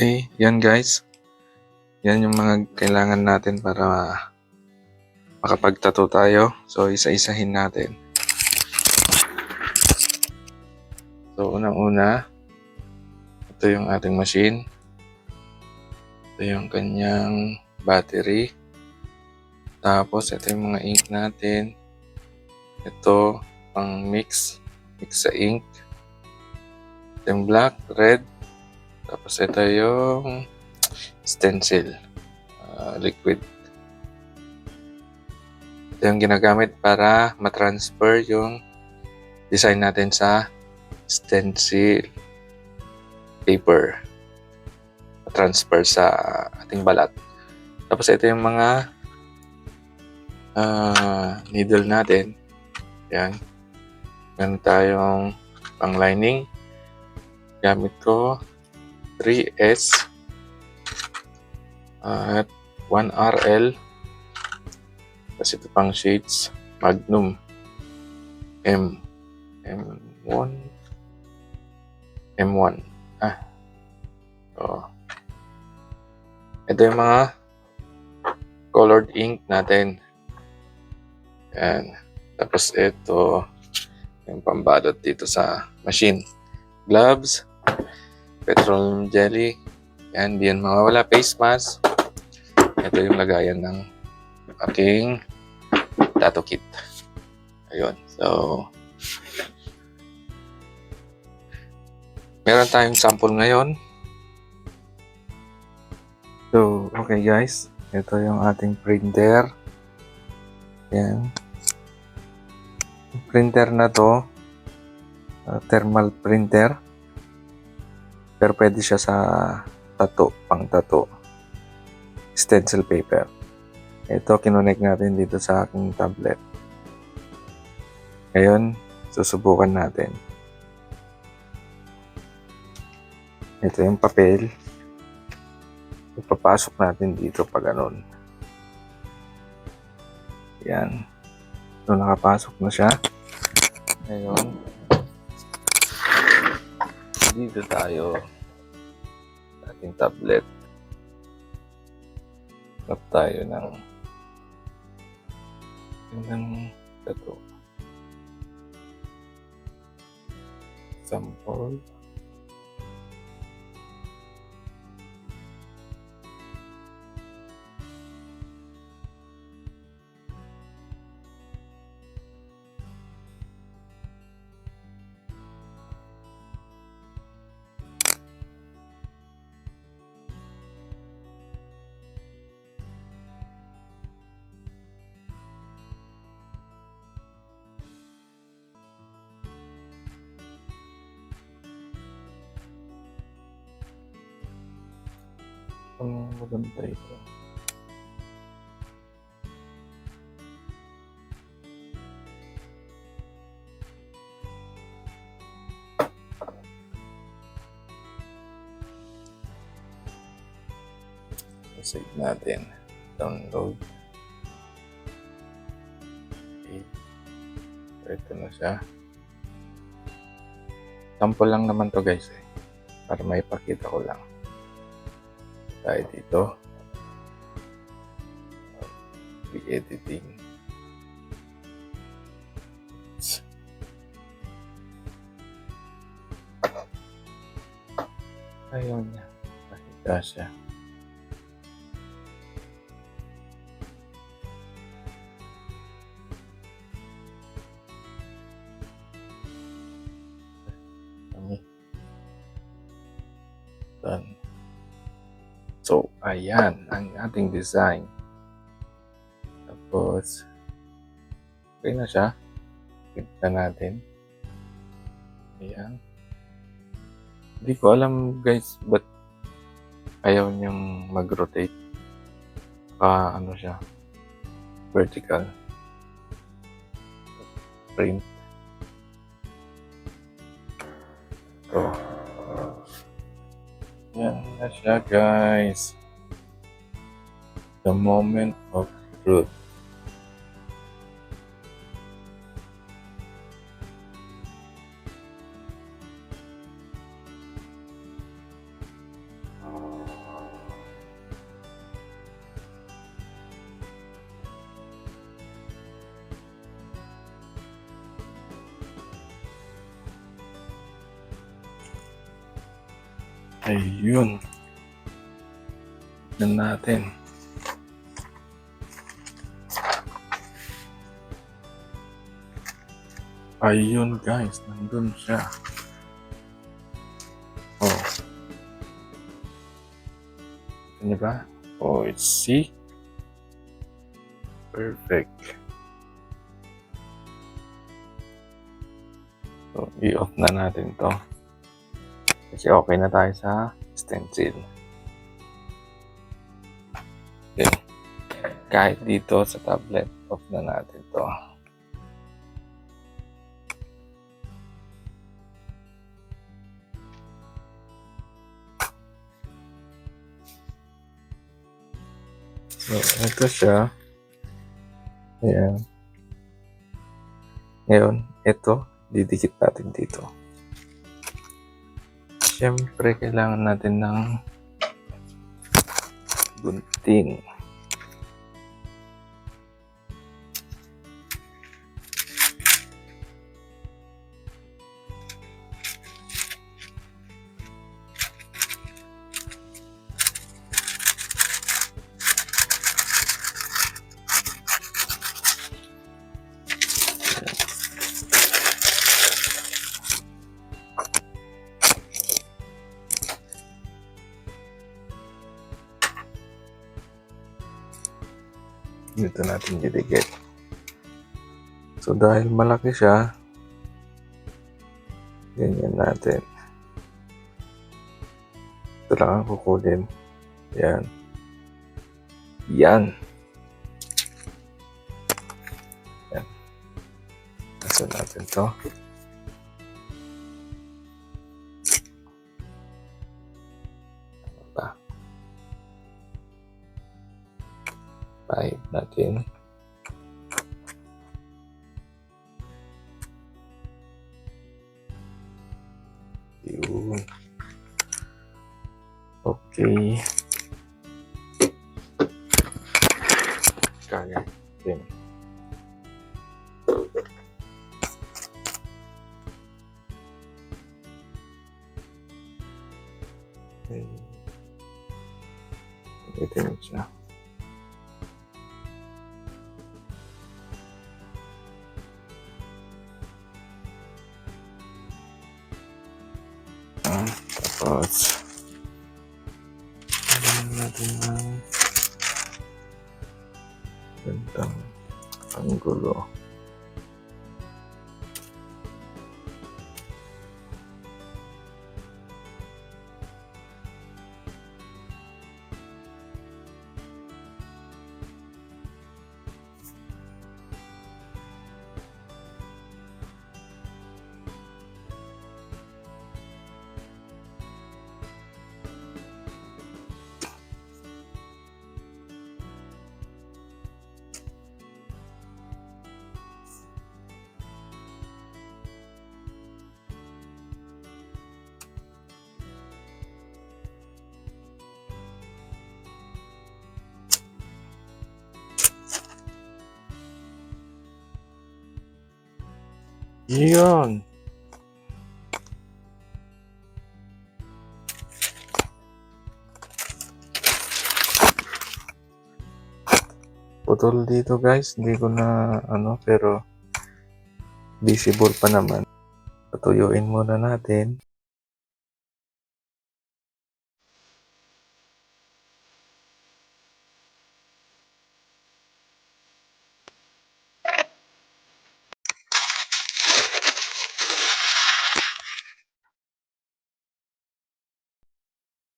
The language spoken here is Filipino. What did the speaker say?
Okay, yan guys. Yan yung mga kailangan natin para makapag-tattoo tayo. So, isa-isahin natin. So, unang-una, ito yung ating machine. Ito yung kanyang battery. Tapos, ito yung mga ink natin. Ito, pang mix sa ink. Ito yung black, red. Tapos, ito yung stencil, liquid. Ito yung ginagamit para matransfer yung design natin sa stencil paper, transfer sa ating balat. Tapos ito yung mga needle natin. Yan. Meron tayong pang lining. Gamit ko 3S at 1RL. Tapos ito pang shades Magnum M1. So, ito yung mga colored ink natin. Yan. Tapos ito yung pambalot dito sa machine. Gloves, petroleum jelly. Yan, di yan mawawala. Face mask. Ito yung lagayan ng aking tattoo kit. Ayun. So, meron tayong sample ngayon. So, okay guys. Ito yung ating printer. Yan. Yung printer na to, thermal printer. Pero pwede siya sa tattoo, pang tattoo. Stencil paper. Ito, kinonect natin dito sa aking tablet. Ngayon, susubukan natin. Ito yung papel. Ipapasok natin dito pag ganun. Yan. So, nakapasok na siya. Ngayon, dito tayo sa ating tablet. Tap tayo ng tattoo. Sample. Ang maganda ito. Save natin. Download. Okay. Ito na siya. Sample lang naman to guys eh. Para maipakita ko lang. Tayo dito. Editing. Ayun niya. Pakita siya. Done. So, ayan ang ating design. Tapos, okay na siya. Tignan natin. Ayan. Hindi ko alam guys, ba't ayaw niyang mag-rotate. Ano siya? Vertical. Print. So, yan na siya guys. The moment of truth. Ayun. Tignan natin. Ayun guys, nandun siya. Oh. Ito niyo ba? Oh, it's see? Perfect. So, i-off na natin to. Kasi okay na tayo sa stencil. Okay. Kahit dito sa tablet, off na natin to. So, ito siya. Ayan. Ngayon, ito, didikit natin dito. Siyempre, kailangan natin ng gunting. Dito natin didikit. So, dahil malaki siya, ganyan natin. Ito lang ang kukulin. Yan. Yan. Yan. Nasa natin to. Ano pa? Pahid natin. Yun. Okay. Kaya. Yun. Okay. Ito yun siya. Tapos natin ng gandang anggulo. Yun. Putol dito guys, hindi ko na pero visible pa naman. Patuyuin muna natin.